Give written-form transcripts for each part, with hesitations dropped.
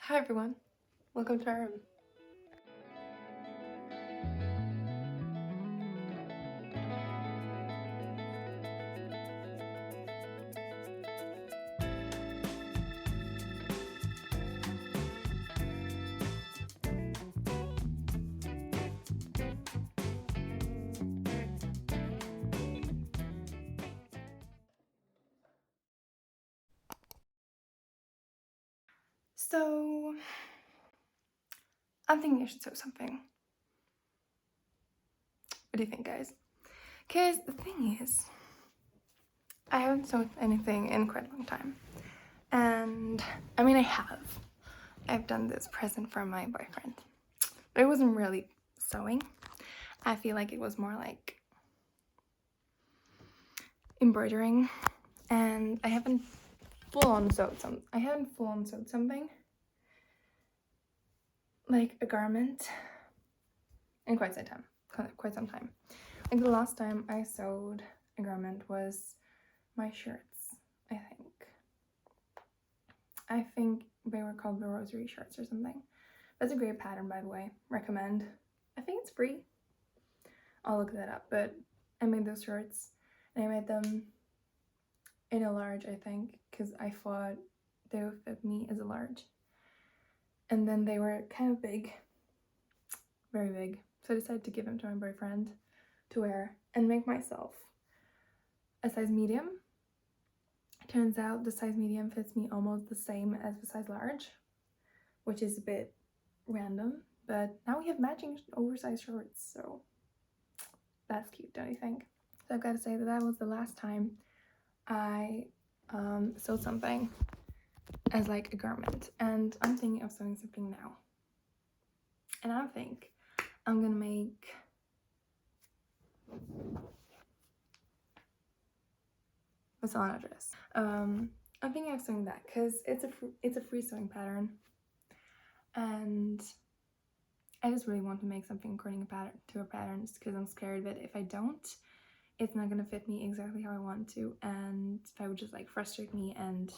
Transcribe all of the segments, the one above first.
Hi everyone, welcome to our room. So, I'm thinking I should sew something. What do you think, guys? Because the thing is, I haven't sewed anything in quite a long time. And, I mean, I have. I've done this present for my boyfriend. But it wasn't really sewing. I feel like it was more like embroidering. And I haven't full-on sewed something. Like a garment in quite some time. Like the last time I sewed a garment was my shirts, I think they were called the rosery shirts or something. That's a great pattern, by the way. Recommend. I think it's free. I'll look that up, but I made those shirts and I made them in a large, I think, because I thought they would fit me as a large. And then they were kind of big, very big. So I decided to give them to my boyfriend to wear and make myself a size medium. Turns out the size medium fits me almost the same as the size large, which is a bit random, but now we have matching oversized shorts, so that's cute, don't you think? So I've got to say that was the last time I sewed something as like a garment, and I'm thinking of sewing something now. And I think I'm gonna make a Solana dress. I'm thinking of sewing that because it's a free sewing pattern, and I just really want to make something according to a pattern because I'm scared that if I don't, it's not gonna fit me exactly how I want to, and that would just like frustrate me, and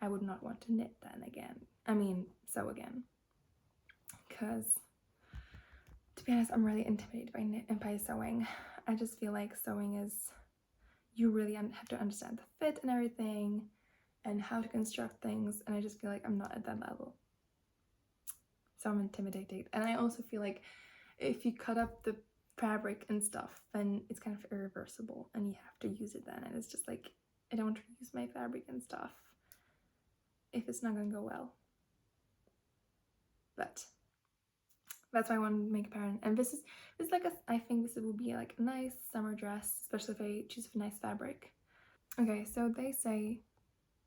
I would not want to knit then again. Sew again. Because to be honest, I'm really intimidated by sewing. I just feel like sewing is, you really have to understand the fit and everything and how to construct things, and I just feel like I'm not at that level. So I'm intimidated. And I also feel like if you cut up the fabric and stuff, then it's kind of irreversible and you have to use it then, and it's just like, I don't want to use my fabric and stuff if it's not gonna go well. But that's why I want to make a pattern, and this is like I think this will be like a nice summer dress, especially if I choose a nice fabric. Okay, so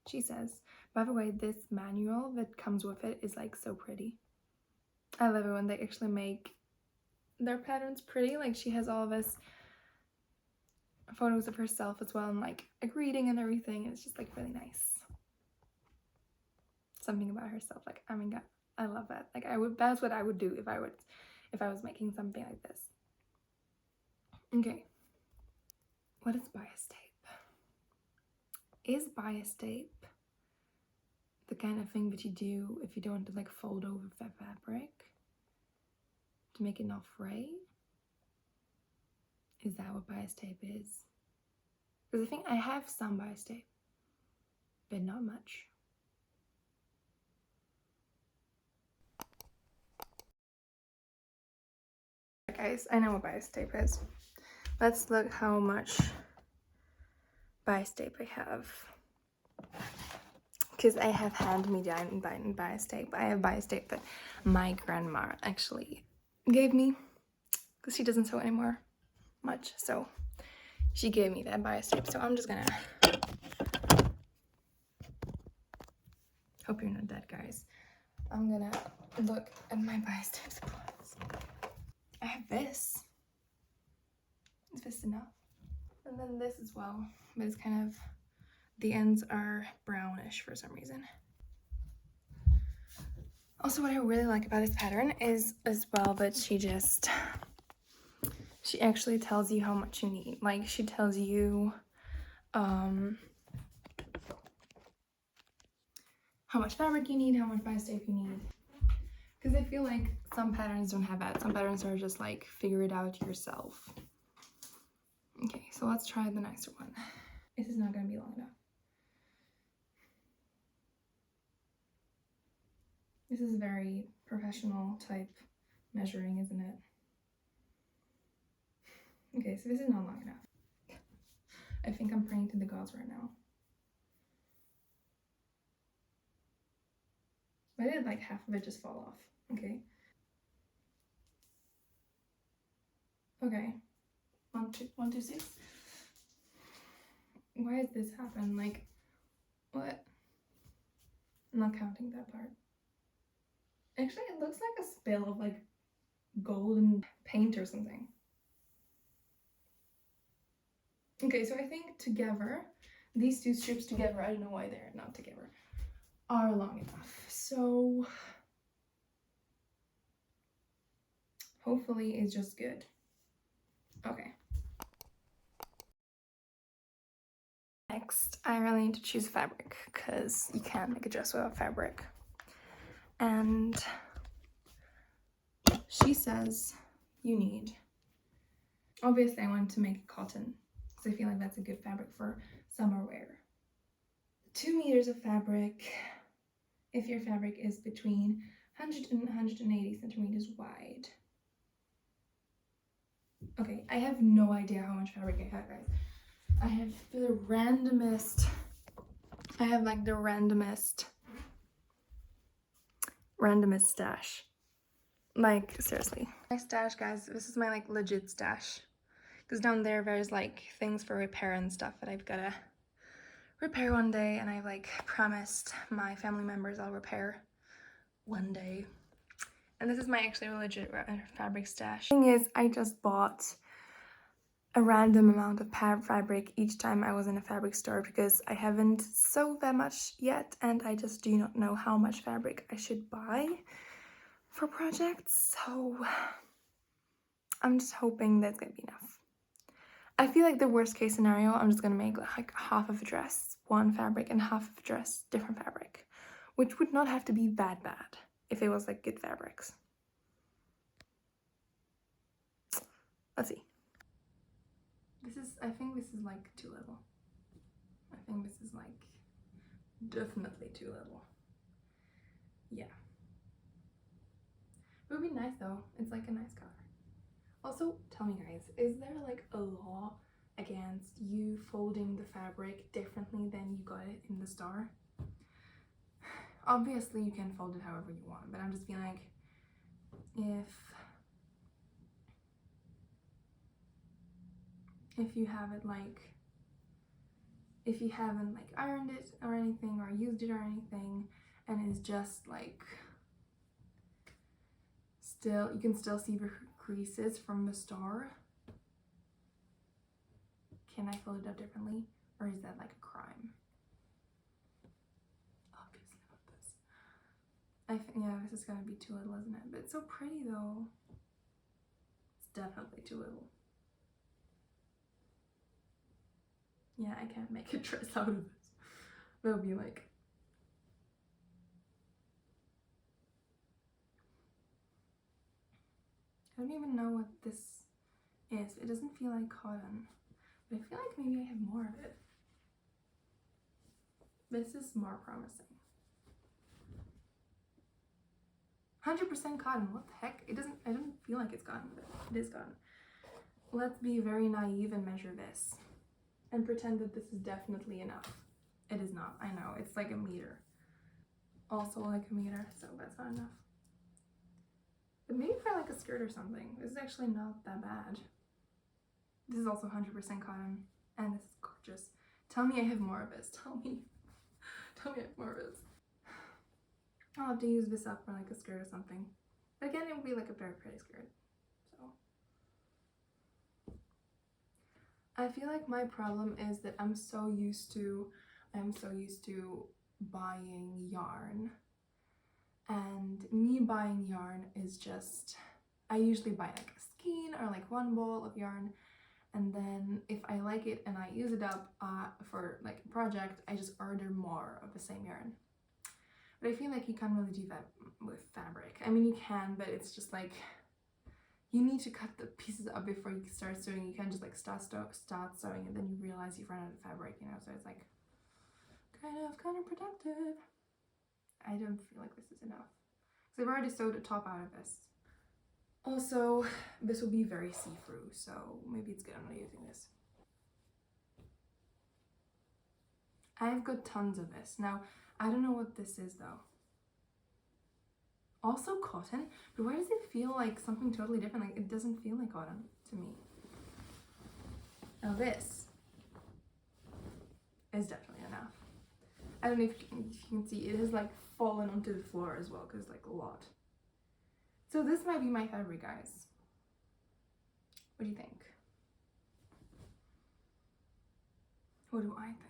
she says, by the way, this manual that comes with it is like so pretty. I love it when they actually make their patterns pretty. Like she has all of this photos of herself as well, and like a greeting and everything. It's just like really nice. Something about herself, like, I mean, God, I love that. Like that's what I would do if I was making something like this. Okay, what is bias tape? Is bias tape the kind of thing that you do if you don't want to like fold over the fabric to make it not fray? Is that what bias tape is? Because I think I have some bias tape, but not much. Guys, I know what bias tape is. Let's look how much bias tape I have. Because I have hand-me-down bias tape. I have bias tape that my grandma actually gave me because she doesn't sew anymore much. So she gave me that bias tape. So I'm just gonna, hope you're not dead, guys. I'm gonna look at my bias tape supplies. I have this. Is this enough? And then this as well, but it's kind of, the ends are brownish for some reason. Also, what I really like about this pattern is as well that she actually tells you how much you need. Like she tells you how much fabric you need, how much bias tape you need. Because I feel like some patterns don't have that. Some patterns are just like figure it out yourself. Okay, so let's try the nicer one. This is not going to be long enough. This is very professional type measuring, isn't it? Okay, so this is not long enough. I think I'm praying to the gods right now. Why did like half of it just fall off? Okay. Okay. 1, 2, 1, 2, 6. Why did this happen? Like, what? I'm not counting that part. Actually, it looks like a spill of like golden paint or something. Okay, so I think together, these two strips together, I don't know why they're not together, are long enough. So hopefully it's just good. Okay. Next, I really need to choose fabric because you can't make a dress without fabric. And she says you need, obviously I want to make cotton because I feel like that's a good fabric for summer wear. 2 meters of fabric if your fabric is between 100 and 180 centimeters wide. Okay, I have no idea how much fabric I have, guys. I have the randomest, I have like the randomest stash. Like, seriously. My stash, guys, this is my like legit stash. Because down there's like things for repair and stuff that I've gotta repair one day, and I've like promised my family members I'll repair one day. And this is my actually legit fabric stash. The thing is, I just bought a random amount of fabric each time I was in a fabric store because I haven't sewed that much yet, and I just do not know how much fabric I should buy for projects, so I'm just hoping that's gonna be enough. I feel like the worst case scenario, I'm just gonna make like half of a dress one fabric and half of a dress different fabric, which would not have to be that bad if it was like good fabrics. Let's see. I think this is like too little. I think this is like definitely too little. Yeah. It would be nice though. It's like a nice color. Also, tell me guys, is there like a law against you folding the fabric differently than you got it in the store? Obviously you can fold it however you want, but I'm just feeling like if you have it like, if you haven't like ironed it or anything or used it or anything, and it's just like still, you can still see the creases from the store, can I fold it up differently, or is that like a crime? Obviously not this. Yeah, this is gonna be too little, isn't it? But it's so pretty though. It's definitely too little. Yeah, I can't make a dress out of this. That'll be like, I don't even know what this is. It doesn't feel like cotton, but I feel like maybe I have more of it. This is more promising. 100% cotton, what the heck? It doesn't, I don't feel like it's cotton, but it is cotton. Let's be very naive and measure this and pretend that this is definitely enough. It is not, I know, it's like a meter. Also like a meter, so that's not enough. But maybe for like a skirt or something. This is actually not that bad. This is also 100% cotton, and this is gorgeous. Tell me I have more of this, tell me I have more of this. I'll have to use this up for like a skirt or something. But again, it would be like a very pretty skirt, so. I feel like my problem is that I'm so used to buying yarn, and me buying yarn is just, I usually buy like a skein or like one ball of yarn, and then if I like it and I use it up for like a project, I just order more of the same yarn. But I feel like you can't really do that with fabric. I mean, you can, but it's just like, you need to cut the pieces up before you start sewing. You can't just like start sewing and then you realize you've run out of fabric, you know, so it's like kind of counterproductive. I don't feel like this is enough because I've already sewed a top out of this. Also, this will be very see-through, so maybe it's good I'm not using this. I've got tons of this. Now, I don't know what this is though. Also cotton, but why does it feel like something totally different? Like, it doesn't feel like cotton to me. Now this is definitely enough. I don't know if you can see, it has like fallen onto the floor as well because like a lot. So this might be my fabric, guys. What do you think? What do I think?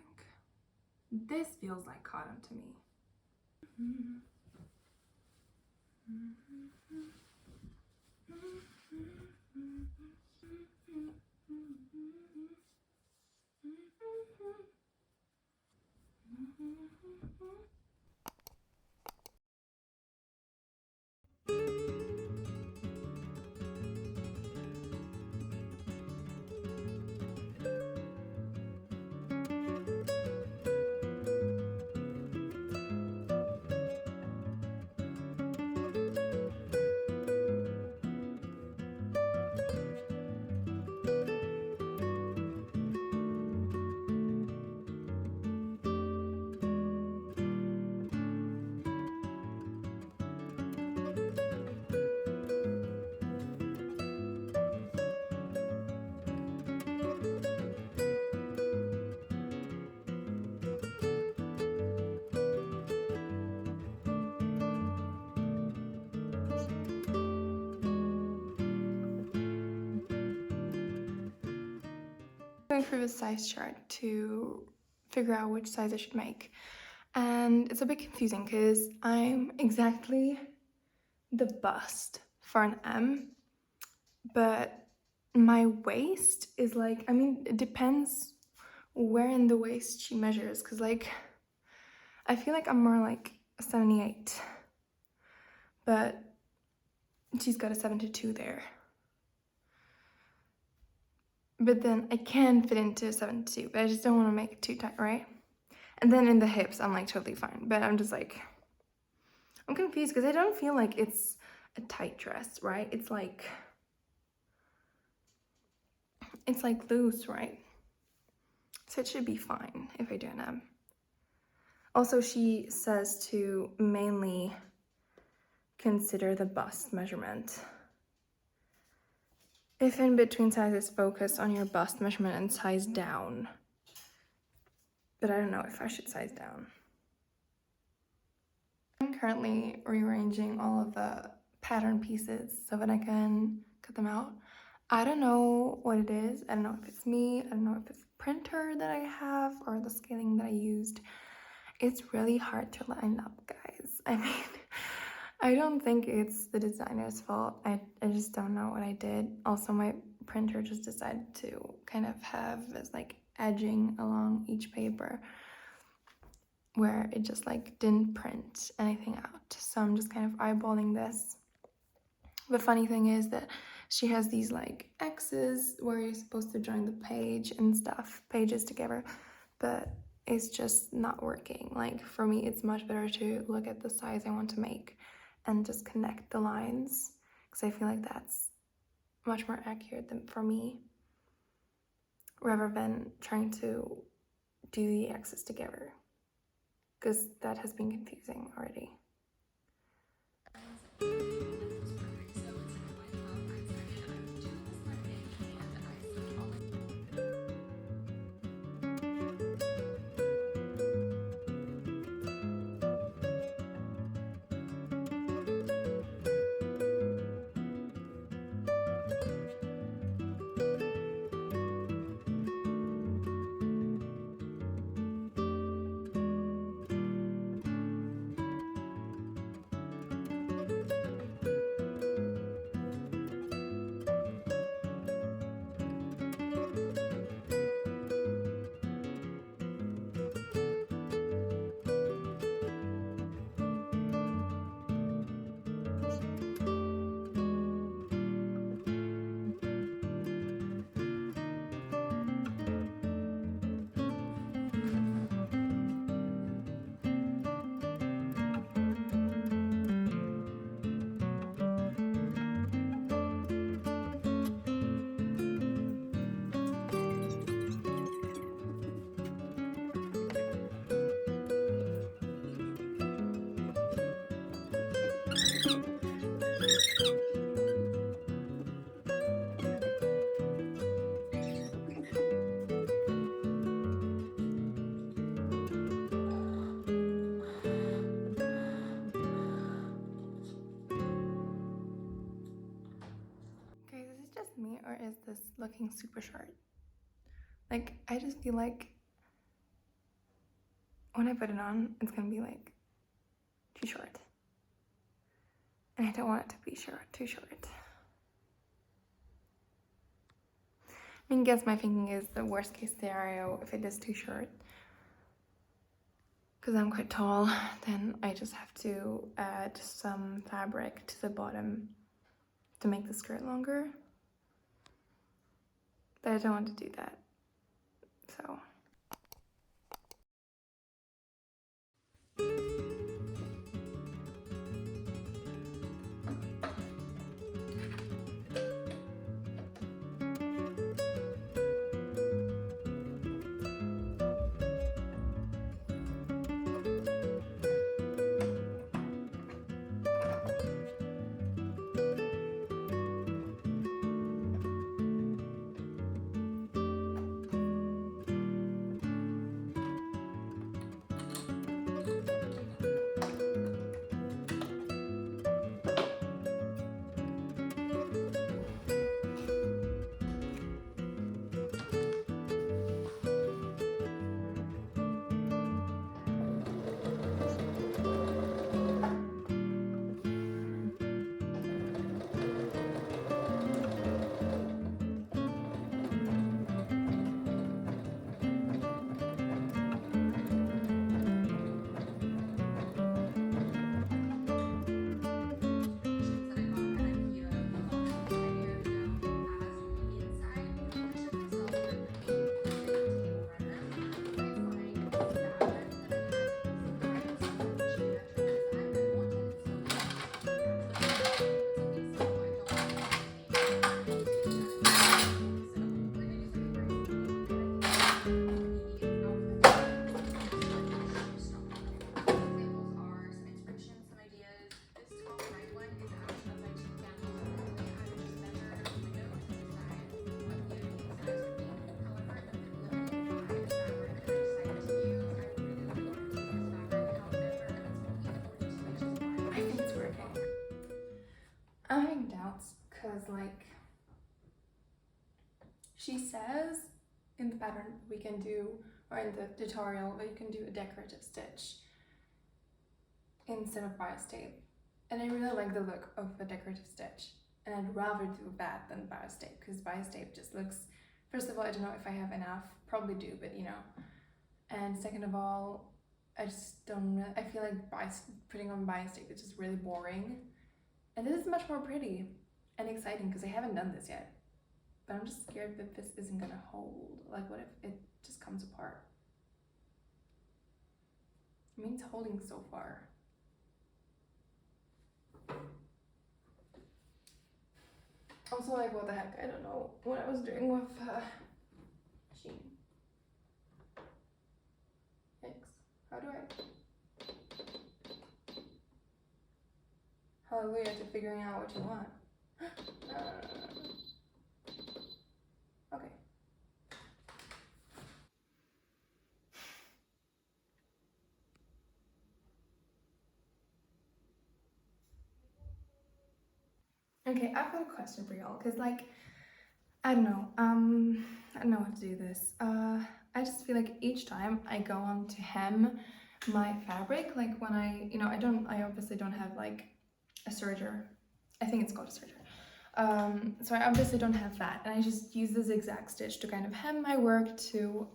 This feels like cotton to me. Going through the size chart to figure out which size I should make, and it's a bit confusing because I'm exactly the bust for an M, but my waist is like, I mean, it depends where in the waist she measures, because like I feel like I'm more like a 78, but she's got a 72 there. But then I can fit into a 72, but I just don't want to make it too tight, right? And then in the hips, I'm like totally fine. But I'm just like, I'm confused because I don't feel like it's a tight dress, right? It's like loose, right? So it should be fine if I do an M. Also, she says to mainly consider the bust measurement. If in between sizes, focus on your bust measurement and size down. But I don't know if I should size down. I'm currently rearranging all of the pattern pieces so that I can cut them out. I don't know what it is. I don't know if it's me. I don't know if it's the printer that I have or the scaling that I used. It's really hard to line up, guys. I mean, I don't think it's the designer's fault. I just don't know what I did. Also, my printer just decided to kind of have this like edging along each paper where it just like didn't print anything out. So I'm just kind of eyeballing this. The funny thing is that she has these like X's where you're supposed to join the page and stuff, pages together, but it's just not working. Like for me, it's much better to look at the size I want to make and just connect the lines, because I feel like that's much more accurate than for me, rather than trying to do the X's together, because that has been confusing already. this looking super short. Like, I just feel like when I put it on, it's gonna be like too short. And I don't want it to be too short. I mean, guess my thinking is the worst case scenario, if it is too short, because I'm quite tall, then I just have to add some fabric to the bottom to make the skirt longer. But I don't want to do that, so. I think it's working. I'm having doubts because, like, she says in the pattern we can do, or in the tutorial, that you can do a decorative stitch instead of bias tape. And I really like the look of a decorative stitch. And I'd rather do that than bias tape, because bias tape just looks, first of all, I don't know if I have enough, probably do, but you know. And second of all, I just don't really, I feel like putting on bias tape is just really boring. And this is much more pretty and exciting because I haven't done this yet. But I'm just scared that this isn't gonna hold. Like, what if it just comes apart? I mean, it's holding so far. Also, like, what the heck? I don't know what I was doing with Shein. Thanks. How do I? Hallelujah to figuring out what you want. Okay. Okay, I've got a question for y'all, because, like, I don't know how to do this. I just feel like each time I go on to hem my fabric, like when I obviously don't have like a serger. I think it's called a serger. So I obviously don't have that, and I just use the zigzag stitch to kind of hem my work to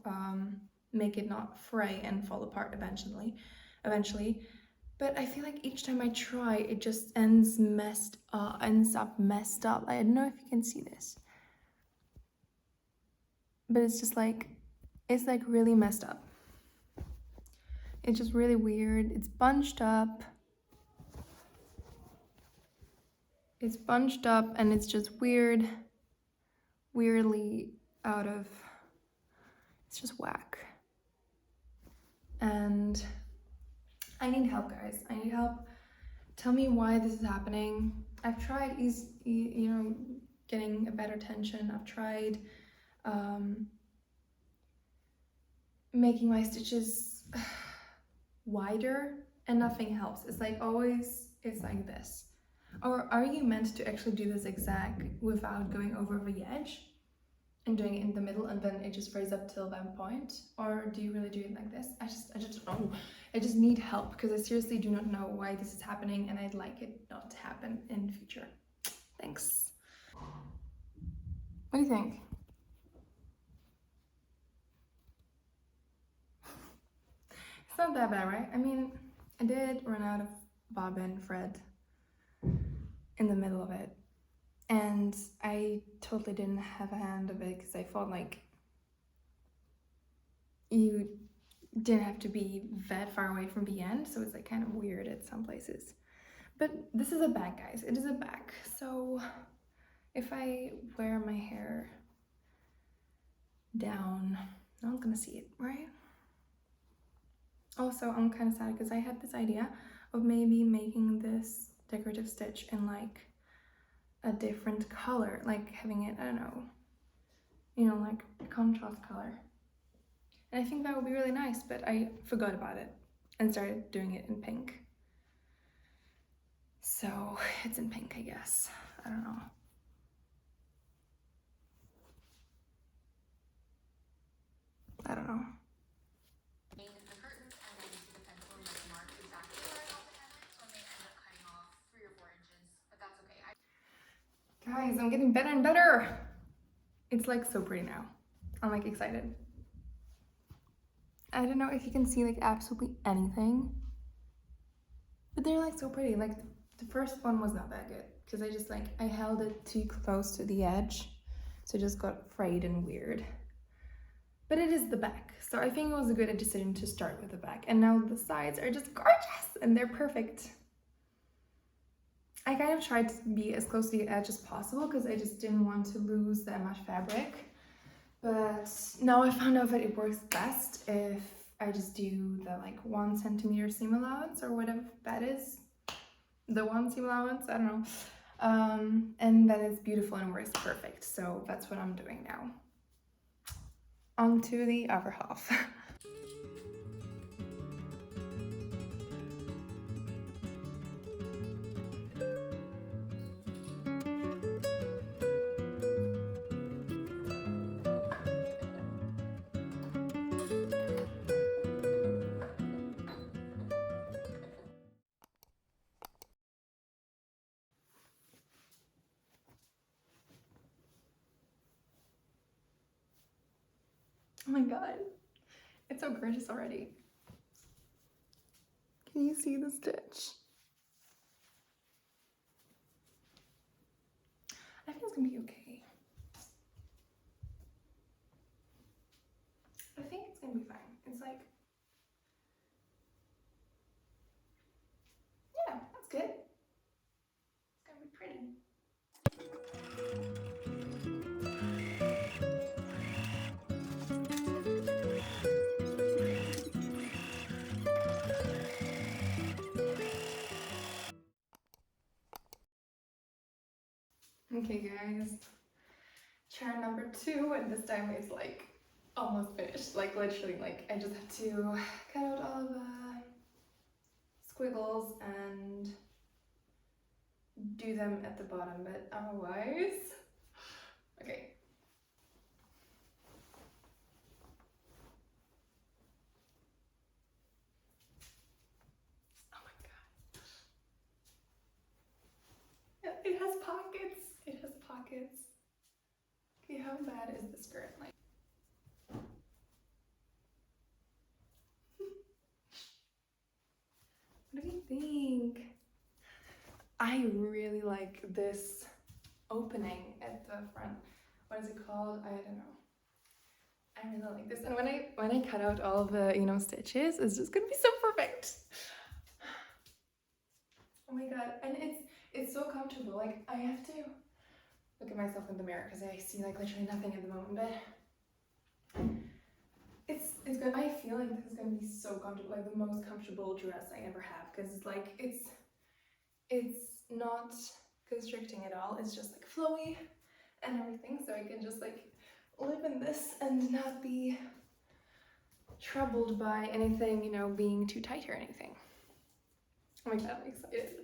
make it not fray and fall apart eventually. But I feel like each time I try, it just ends up messed up. I don't know if you can see this, but it's just like, it's like really messed up. It's just really weird. It's bunched up. It's bunched up and it's just weirdly out of, it's just whack. And I need help, guys. I need help. Tell me why this is happening. I've tried getting a better tension. I've tried making my stitches wider, and nothing helps. It's like always, it's like this. Or are you meant to actually do the zigzag without going over the edge? and doing it in the middle and then it just raises up till that point? Or do you really do it like this? I just don't know. I just need help because I seriously do not know why this is happening and I'd like it not to happen in the future. Thanks. What do you think? It's not that bad, right? I mean, I did run out of bobbin thread in the middle of it. And I totally didn't have a hand of it because I felt like you didn't have to be that far away from the end, so it's like kind of weird at some places. But this is a bag, guys. It is a bag. So if I wear my hair down, no one's gonna see it, right? Also, I'm kind of sad because I had this idea of maybe making this decorative stitch in like a different color, like having it, I don't know, you know, like a contrast color. And I think that would be really nice, but I forgot about it and started doing it in pink. So it's in pink, I guess. I don't know. I don't know. Guys, I'm getting better and better. It's like so pretty now. I'm like excited. I don't know if you can see like absolutely anything, but they're like so pretty. Like the first one was not that good because I just like, I held it too close to the edge. So it just got frayed and weird. But it is the back. So I think it was a good decision to start with the back. And now the sides are just gorgeous and they're perfect. I kind of tried to be as close to the edge as possible because I just didn't want to lose that much fabric. But now I found out that it works best if I just do the like 1 centimeter seam allowance or whatever that is. The 1 seam allowance, I don't know. And that is beautiful and works perfect. So that's what I'm doing now. On to the other half. Oh my god, it's so gorgeous already. Can you see the stitch? I think it's gonna be okay. I think it's gonna be fine. It's like, yeah, that's good. It's gonna be pretty. Okay guys, turn number 2, and this time it's like almost finished. Like literally, like I just have to cut out all the squiggles and do them at the bottom, but otherwise, okay. Oh my god. Yeah, it has pockets. It has pockets. Okay, how bad is the skirt? Like, what do you think? I really like this opening at the front. What is it called? I don't know. I really like this. And when I cut out all the, you know, stitches, it's just gonna be so perfect. Oh my god. And it's so comfortable. Like I have to look at myself in the mirror because I see like literally nothing at the moment, but it's good. I feel like this is gonna be so comfortable, like the most comfortable dress I ever have, because it's like it's not constricting at all. It's just like flowy and everything, so I can just like live in this and not be troubled by anything, you know, being too tight or anything. Oh my god, I'm excited.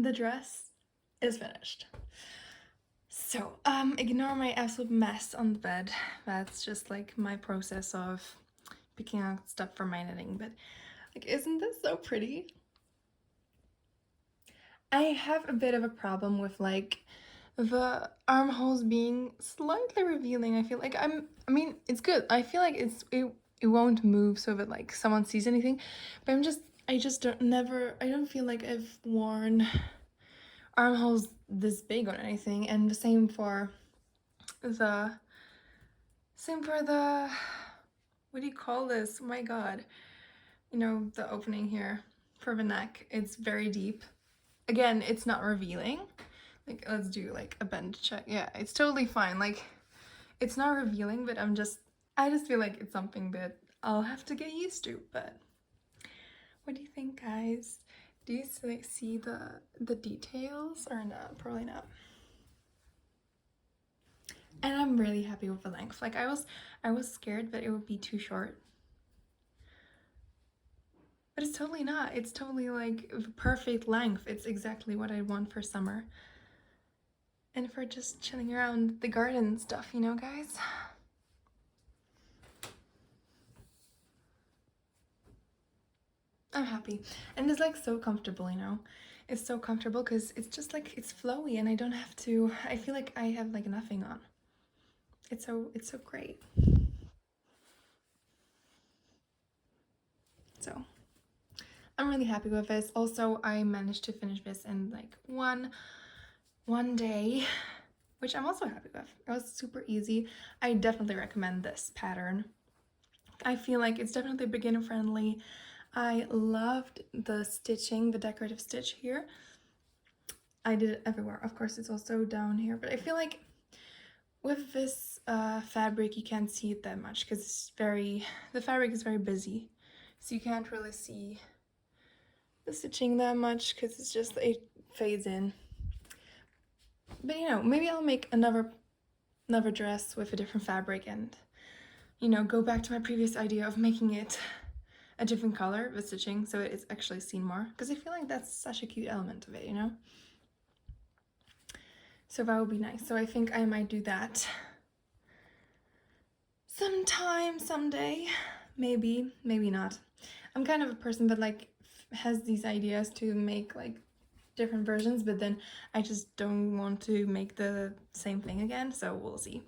the dress is finished. So, ignore my absolute mess on the bed. That's just like my process of picking out stuff for my knitting, but like, isn't this so pretty? I have a bit of a problem with like the armholes being slightly revealing. I feel like I mean, it's good. I feel like it won't move so that like someone sees anything, but I just don't feel like I've worn armholes this big on anything. And the same for the what do you call this? Oh my god. You know, the opening here for the neck. It's very deep. Again, it's not revealing. Like, let's do like a bend check. Yeah, it's totally fine. Like, it's not revealing, but I just feel like it's something that I'll have to get used to. But what do you think, guys? Do you see the details or not? Probably not. And I'm really happy with the length. Like, I was scared that it would be too short. But it's totally not. It's totally like the perfect length. It's exactly what I want for summer. And for just chilling around the garden stuff, you know, guys? I'm happy. And it's like so comfortable, you know? It's so comfortable because it's just like, it's flowy and I don't have to, I feel like I have like nothing on. It's so great. So I'm really happy with this. Also, I managed to finish this in like one day, which I'm also happy with. It was super easy. I definitely recommend this pattern. I feel like it's definitely beginner friendly. I loved the stitching, the decorative stitch here. I did it everywhere. Of course, it's also down here, but I feel like with this fabric, you can't see it that much because the fabric is very busy. So you can't really see the stitching that much because it fades in. But you know, maybe I'll make another dress with a different fabric and, you know, go back to my previous idea of making it a different color with stitching so it's actually seen more, because I feel like that's such a cute element of it, you know? So that would be nice. So I think I might do that someday. Maybe not. I'm kind of a person that like has these ideas to make like different versions, but then I just don't want to make the same thing again, so we'll see.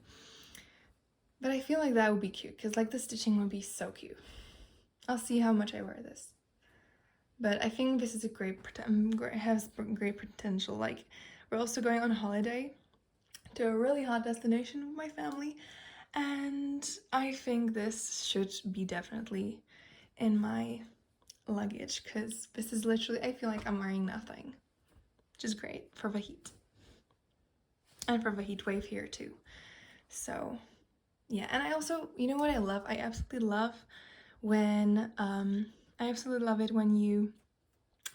But I feel like that would be cute because like the stitching would be so cute. I'll see how much I wear this. But I think this is has great potential. Like, we're also going on holiday to a really hot destination with my family, and I think this should be definitely in my luggage because this is literally, I feel like I'm wearing nothing, which is great for the heat and for the heat wave here too. So yeah, and I also, you know what I love? I absolutely love it when you,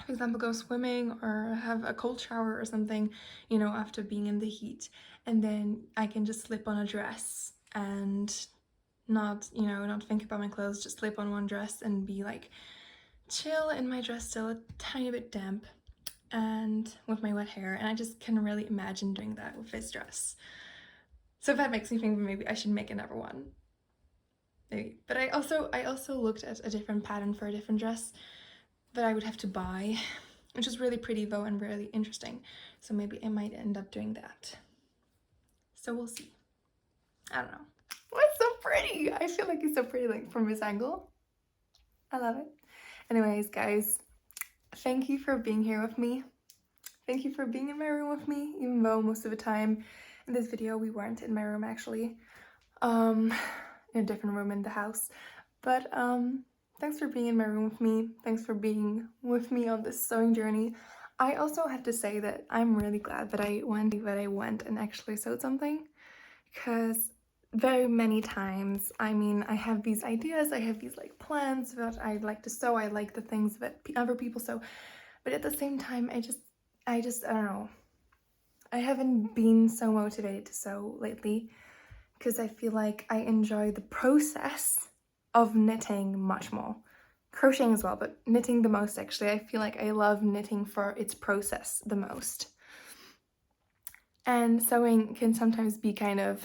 for example, go swimming or have a cold shower or something, you know, after being in the heat, and then I can just slip on a dress and not think about my clothes, just slip on one dress and be like chill in my dress, still a tiny bit damp and with my wet hair, and I just can really imagine doing that with this dress. So that makes me think maybe I should make another one. Maybe. But I also looked at a different pattern for a different dress that I would have to buy, which is really pretty though and really interesting. So maybe I might end up doing that. So we'll see. I don't know. Oh, it's so pretty. I feel like it's so pretty like from this angle. I love it. Anyways, guys, thank you for being here with me. Thank you for being in my room with me, even though most of the time in this video we weren't in my room actually. In a different room in the house. But thanks for being in my room with me. Thanks for being with me on this sewing journey. I also have to say that I'm really glad that I went and actually sewed something, because very many times, I mean, I have these ideas, I have these like plans that I like to sew, I like the things that other people sew, but at the same time, I just I don't know. I haven't been so motivated to sew lately because I feel like I enjoy the process of knitting much more crocheting as well, but knitting the most actually. I feel like I love knitting for its process the most. And sewing can sometimes be kind of,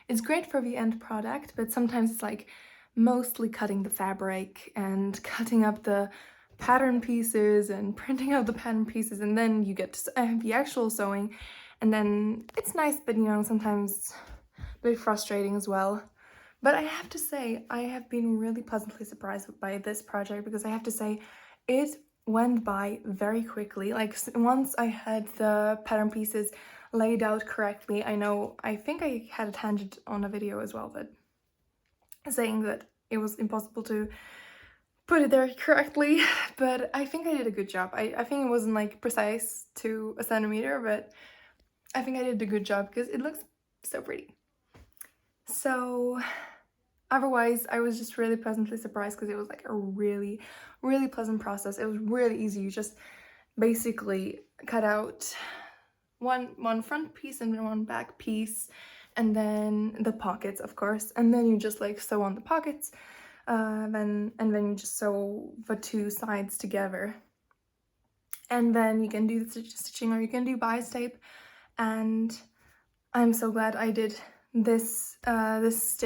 it's great for the end product, but sometimes it's like mostly cutting the fabric and cutting up the pattern pieces and printing out the pattern pieces, and then you get the actual sewing, and then it's nice, but you know, sometimes a bit frustrating as well. But I have to say, I have been really pleasantly surprised by this project, because I have to say, it went by very quickly. Like, once I had the pattern pieces laid out correctly, I think I had a tangent on a video as well, but saying that it was impossible to put it there correctly, but I think I did a good job. I think it wasn't like precise to a centimeter, but I think I did a good job because it looks so pretty. So otherwise, I was just really pleasantly surprised because it was like a really, really pleasant process. It was really easy. You just basically cut out one front piece and then one back piece, and then the pockets, of course, and then you just like sew on the pockets, then you just sew the two sides together, and then you can do the stitching, or you can do bias tape. And I'm so glad I did this this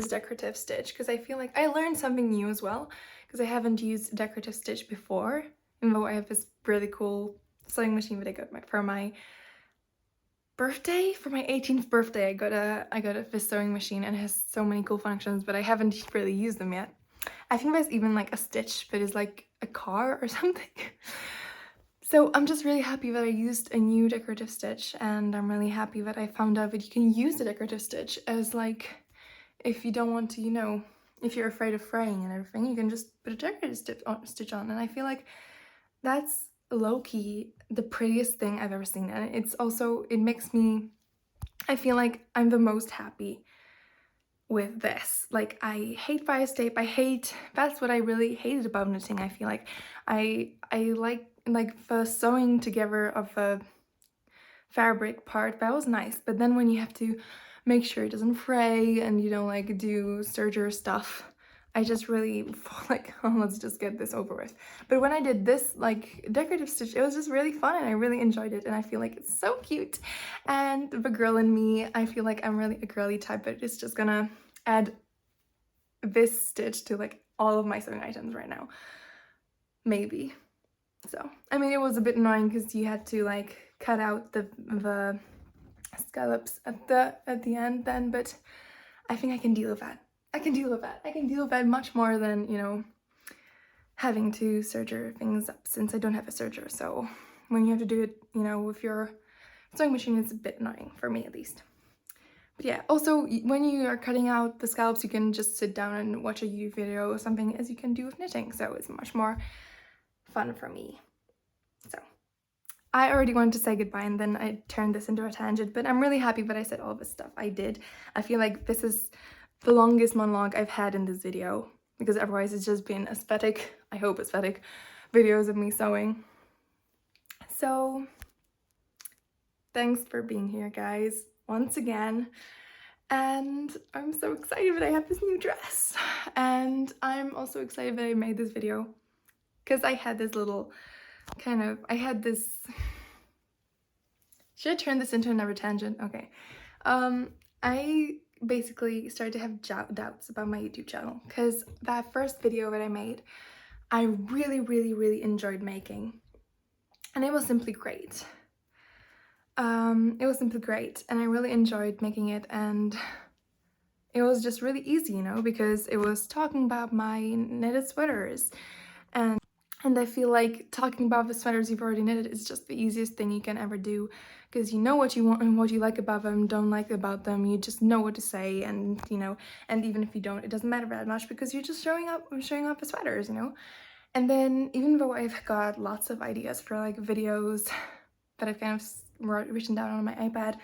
decorative stitch, because I feel like I learned something new as well, because I haven't used decorative stitch before, even though I have this really cool sewing machine that I got for my birthday. For my 18th birthday, I got this sewing machine, and it has so many cool functions, but I haven't really used them yet. I think there's even like a stitch that is like a car or something. So I'm just really happy that I used a new decorative stitch, and I'm really happy that I found out that you can use the decorative stitch as like, if you don't want to, you know, if you're afraid of fraying and everything, you can just put a decorative stitch on. And I feel like that's low-key the prettiest thing I've ever seen, and it's also, it makes me, I feel like I'm the most happy with this. Like, I hate bias tape. That's what I really hated about knitting. I feel like I like the sewing together of the fabric part, that was nice, but then when you have to make sure it doesn't fray and you don't like do serger stuff, I just really felt like, oh, let's just get this over with. But when I did this like decorative stitch, it was just really fun, and I really enjoyed it, and I feel like it's so cute. And the girl in me, I feel like I'm really a girly type, but it's just gonna add this stitch to like all of my sewing items right now, maybe. So I mean, it was a bit annoying because you had to like cut out the scallops at the end then, but I think I can deal with that. I can deal with that much more than, you know, having to serger things up, since I don't have a serger. So when you have to do it, you know, with your sewing machine, it's a bit annoying, for me at least. But yeah, also when you are cutting out the scallops, you can just sit down and watch a YouTube video or something, as you can do with knitting, so it's much more fun for me. So I already wanted to say goodbye, and then I turned this into a tangent, but I'm really happy that I said all this stuff I did. I feel like this is the longest monologue I've had in this video, because otherwise it's just been aesthetic, I hope aesthetic, videos of me sewing. So thanks for being here, guys, once again. And I'm so excited that I have this new dress. And I'm also excited that I made this video, because I had this little should I turn this into another tangent? Okay. I basically started to have doubts about my YouTube channel, because that first video that I made, I really, really, really enjoyed making. And it was simply great. It was simply great, and I really enjoyed making it, and it was just really easy, you know, because it was talking about my knitted sweaters, and I feel like talking about the sweaters you've already knitted is just the easiest thing you can ever do, because you know what you want and what you like about them, don't like about them, you just know what to say, and you know, and even if you don't, it doesn't matter that much, because you're just showing off the sweaters, you know. And then even though I've got lots of ideas for like videos that I've kind of written down on my iPad,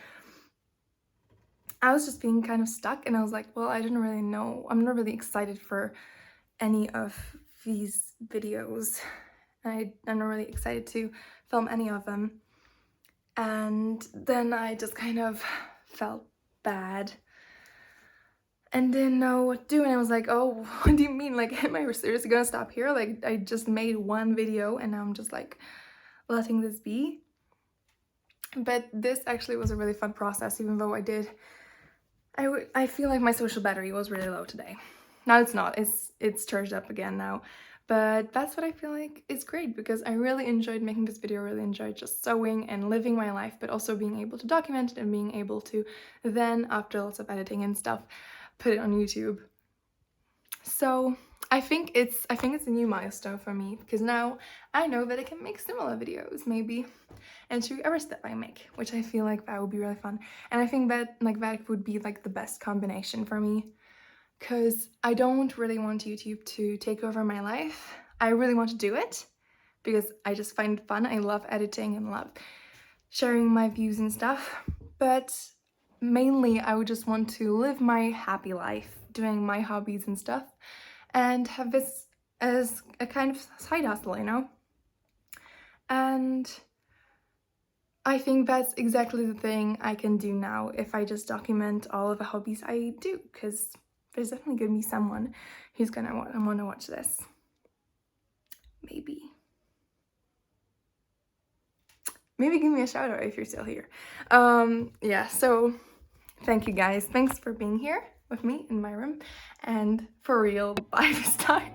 I was just being kind of stuck, and I was like, well, I didn't really know, I'm not really excited for any of these videos. I'm not really excited to film any of them. And then I just kind of felt bad. and didn't know what to do, and I was like, oh, what do you mean? Like, am I seriously gonna stop here? Like, I just made one video and now I'm just like letting this be. But this actually was a really fun process, even though I feel like my social battery was really low today. Now it's not, it's charged up again now. But that's what I feel like is great, because I really enjoyed making this video, really enjoyed just sewing and living my life, but also being able to document it and being able to then, after lots of editing and stuff, put it on YouTube. So I think it's a new milestone for me, because now I know that I can make similar videos maybe and show you every step I make, which I feel like that would be really fun. And I think that like that would be like the best combination for me, because I don't really want YouTube to take over my life. I really want to do it because I just find it fun. I love editing and love sharing my views and stuff, but mainly I would just want to live my happy life, doing my hobbies and stuff, and have this as a kind of side hustle, you know? And I think that's exactly the thing I can do now if I just document all of the hobbies I do, because there's definitely gonna be someone who's gonna want to watch this. Maybe give me a shout out if you're still here. Yeah, so thank you guys. Thanks for being here with me in my room, and for real, bye this time.